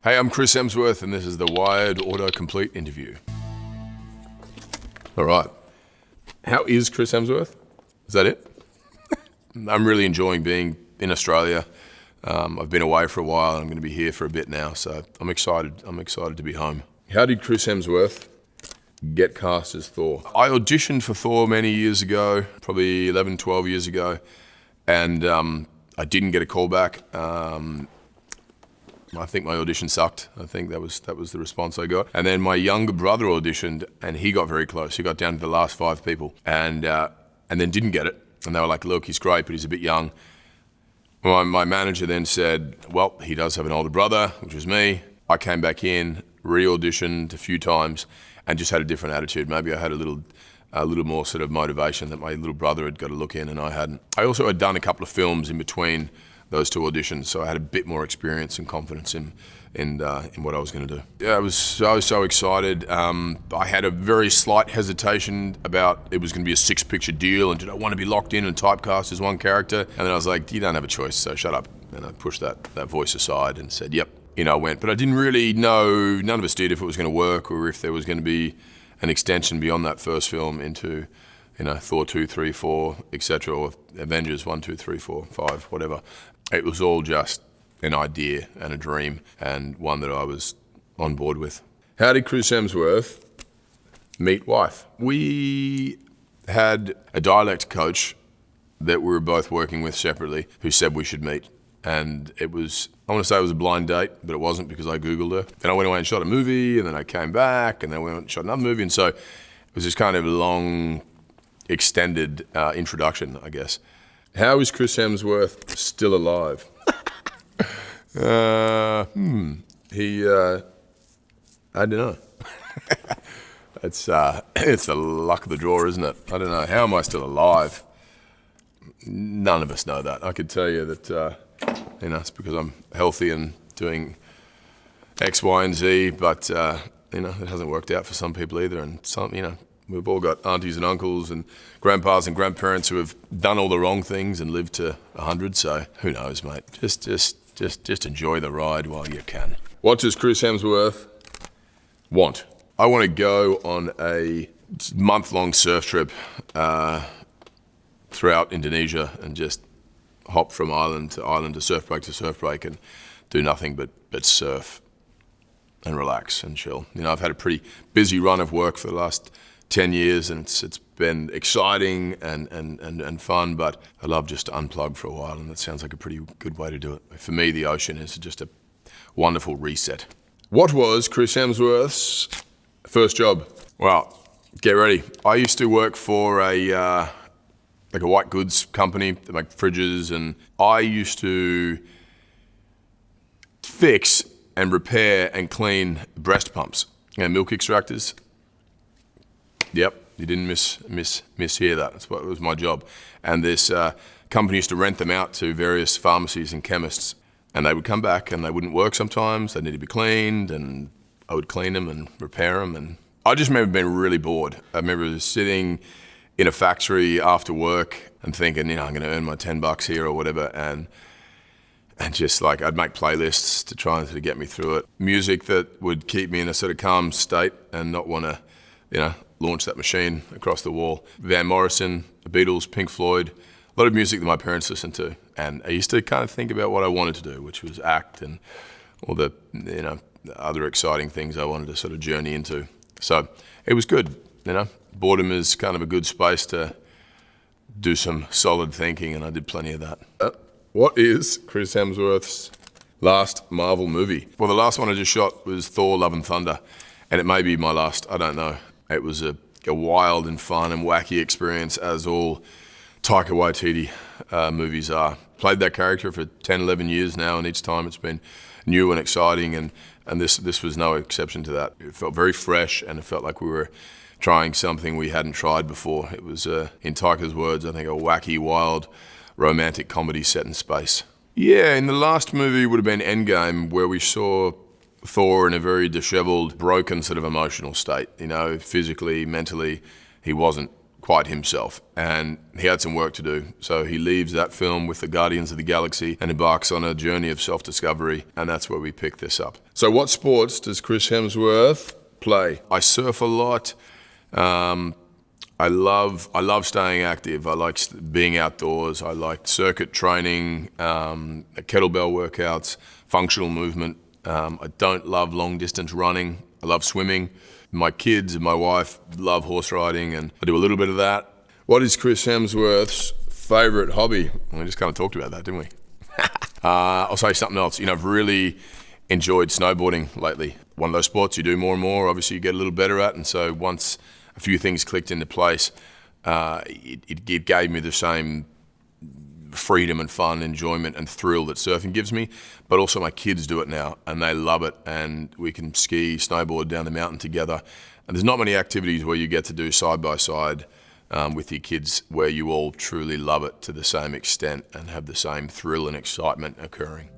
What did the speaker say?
Hey, I'm Chris Hemsworth, and this is the Wired Autocomplete interview. All right. How is Chris Hemsworth? Is that it? I'm really enjoying being in Australia. I've been away for a while, and I'm going to be here for a bit now, so I'm excited. I'm excited to be home. How did Chris Hemsworth get cast as Thor? I auditioned for Thor many years ago, probably 11, 12 years ago, and I didn't get a call back. I think my audition sucked. I think that was the response I got. And then my younger brother auditioned, and he got very close. He got down to the last 5 people, and then didn't get it. And they were like, "Look, he's great, but he's a bit young." My manager then said, "Well, he does have an older brother," which was me. I came back in, re-auditioned a few times, and just had a different attitude. Maybe I had a little more sort of motivation that my little brother had got a look in, and I hadn't. I also had done a couple of films in between those 2 auditions, so I had a bit more experience and confidence in what I was going to do. Yeah, I was so excited. I had a very slight hesitation about it was going to be a 6-picture deal, and did I want to be locked in and typecast as one character? And then I was like, you don't have a choice, so shut up. And I pushed that voice aside and said, yep. I went. But I didn't really know, none of us did, if it was going to work or if there was going to be an extension beyond that first film into Thor 2, 3, 4, etc., or Avengers 1, 2, 3, 4, 5, whatever. It was all just an idea and a dream, and one that I was on board with. How did Chris Hemsworth meet wife? We had a dialect coach that we were both working with separately who said we should meet. And it was, I want to say it was a blind date, but it wasn't because I Googled her. Then I went away and shot a movie, and then I came back, and then we went and shot another movie. And so it was this kind of long, extended introduction, I guess. How is Chris Hemsworth still alive? I don't know. It's the luck of the draw, isn't it? I don't know. How am I still alive? None of us know that. I could tell you that, it's because I'm healthy and doing X, Y, and Z, but, it hasn't worked out for some people either. And some, we've all got aunties and uncles and grandpas and grandparents who have done all the wrong things and lived to 100. So who knows, mate? Just enjoy the ride while you can. What does Chris Hemsworth want? I want to go on a month-long surf trip throughout Indonesia and just hop from island to surf break and do nothing but surf and relax and chill. I've had a pretty busy run of work for the last 10 years, and it's been exciting and fun, but I love just to unplug for a while, and that sounds like a pretty good way to do it. For me, the ocean is just a wonderful reset. What was Chris Hemsworth's first job? Well, get ready. I used to work for a white goods company that make fridges, and I used to fix and repair and clean breast pumps and milk extractors. Yep, you didn't mishear that. That's what was my job. And this company used to rent them out to various pharmacies and chemists. And they would come back and they wouldn't work sometimes. They needed to be cleaned, and I would clean them and repair them. And I just remember being really bored. I remember sitting in a factory after work and thinking, I'm going to earn my $10 here or whatever. And just like, I'd make playlists to try and get me through it. Music that would keep me in a sort of calm state and not want to, launch that machine across the wall. Van Morrison, the Beatles, Pink Floyd, a lot of music that my parents listened to. And I used to kind of think about what I wanted to do, which was act and all the, other exciting things I wanted to sort of journey into. So it was good, Boredom is kind of a good space to do some solid thinking, and I did plenty of that. What is Chris Hemsworth's last Marvel movie? Well, the last one I just shot was Thor: Love and Thunder, and it may be my last, I don't know. It was a wild and fun and wacky experience, as all Taika Waititi movies are. Played that character for 10, 11 years now, and each time it's been new and exciting, and this was no exception to that. It felt very fresh, and it felt like we were trying something we hadn't tried before. It was, in Taika's words, I think a wacky, wild, romantic comedy set in space. Yeah, in the last movie would have been Endgame, where we saw Thor in a very disheveled, broken sort of emotional state. Physically, mentally, he wasn't quite himself, and he had some work to do. So he leaves that film with the Guardians of the Galaxy and embarks on a journey of self-discovery, and that's where we pick this up. So what sports does Chris Hemsworth play? I surf a lot. I love staying active. I like being outdoors. I like circuit training, kettlebell workouts, functional movement. I don't love long distance running. I love swimming. My kids and my wife love horse riding, and I do a little bit of that. What is Chris Hemsworth's favorite hobby? We just kind of talked about that, didn't we? I'll say something else. I've really enjoyed snowboarding lately. One of those sports you do more and more, obviously you get a little better at, and so once a few things clicked into place, it gave me the same freedom and fun, enjoyment and thrill that surfing gives me, but also my kids do it now and they love it, and we can ski, snowboard down the mountain together, and there's not many activities where you get to do side by side with your kids where you all truly love it to the same extent and have the same thrill and excitement occurring.